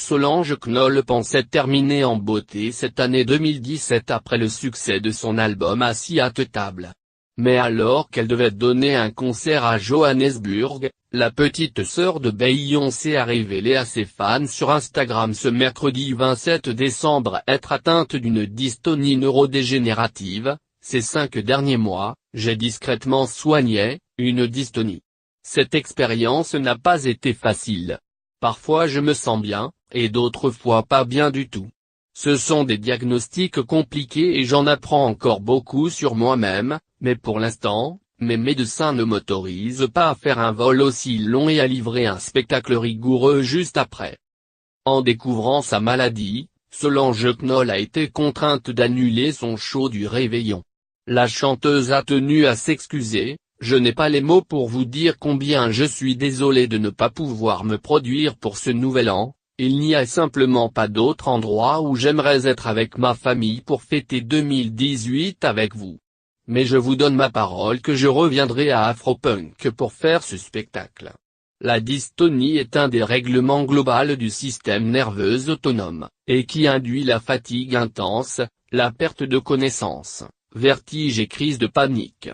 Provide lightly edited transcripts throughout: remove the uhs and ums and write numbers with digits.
Solange Knoll pensait terminer en beauté cette année 2017 après le succès de son album Assis à table. Mais alors qu'elle devait donner un concert à Johannesburg, la petite sœur de Beyoncé a révélé à ses fans sur Instagram ce mercredi 27 décembre être atteinte d'une dystonie neurodégénérative. Ces 5 derniers mois, j'ai discrètement soigné une dystonie. Cette expérience n'a pas été facile. Parfois je me sens bien, et d'autres fois pas bien du tout. Ce sont des diagnostics compliqués et j'en apprends encore beaucoup sur moi-même, mais pour l'instant, mes médecins ne m'autorisent pas à faire un vol aussi long et à livrer un spectacle rigoureux juste après. En découvrant sa maladie, Solange Knoll a été contrainte d'annuler son show du réveillon. La chanteuse a tenu à s'excuser. Je n'ai pas les mots pour vous dire combien je suis désolée de ne pas pouvoir me produire pour ce nouvel an, il n'y a simplement pas d'autre endroit où j'aimerais être avec ma famille pour fêter 2018 avec vous. Mais je vous donne ma parole que je reviendrai à Afropunk pour faire ce spectacle. La dystonie est un dérèglement global du système nerveux autonome, et qui induit la fatigue intense, la perte de connaissance, vertige et crise de panique.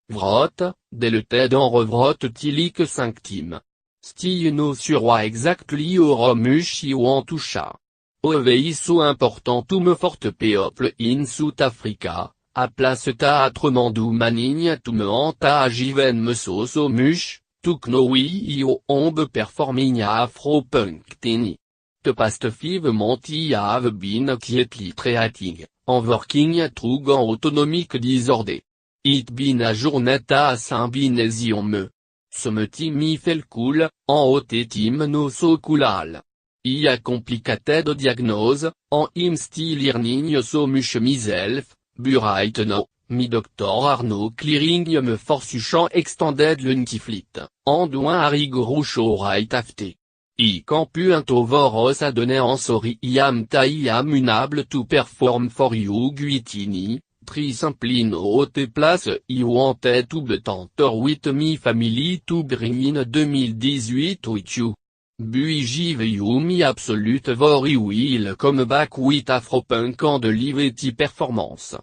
Vrotte, dès le TED en revrotte tilique synctime. Stieno surroi exactly au romuchi ou en toucha. Oveiso important me forte people in South Africa, a place théâtre mandou manigne me anta agiven me soso mush, tuknowi io ombe performing a afropunk teni. Te past five monti have been quietly treating, en working trug en autonomique disorder. It bin a journeta a Saint-Binésion me. Someti mi fel cool, en haute tim no so coolal. I a complicated diagnose, en im still learning so much myself, right no, mi doctor Arnaud clearing me forsuchant extended l'unkiflit, en douin a rigoroucho right afte. I campu un tovoros a donné en sorry iam taïam unable to perform for you guitini. Tri simplino haute place I wanted to be tantor with me family to bring in 2018 with you. Bui give you me absolute very will come back with Afropunk and Liberty performance.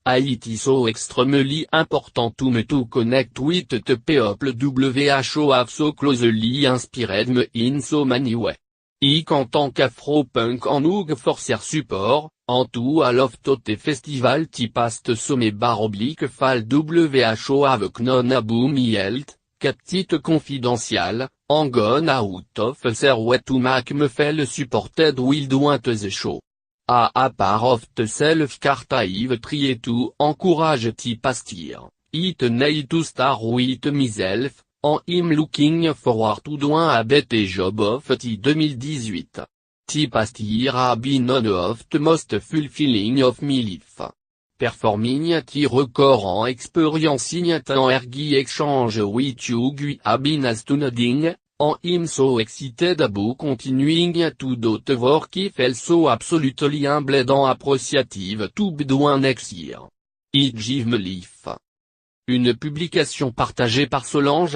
It is so extremely important to me to connect with the people who have so closely inspired me in so many way. En tant qu'Afropunk en oug forcer support, en tout à l'oftote festival tipast sommet /fall who avec non aboum helt, captite confidential, en gone out of serwet to make me fel supported will dointe the show. A part of the self cartaive trie to encourage tipastir, it need to star with myself. En im looking forward to doing a better job of the 2018. The past year have been one of the most fulfilling of my life. Performing the record en experiencing an ergy exchange with you have been astounding, en im so excited about continuing to do the work I felt so absolutely humbled and appreciative to be doing next year. It give me life. Une publication partagée par Solange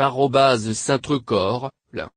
@Saintrecord, l'.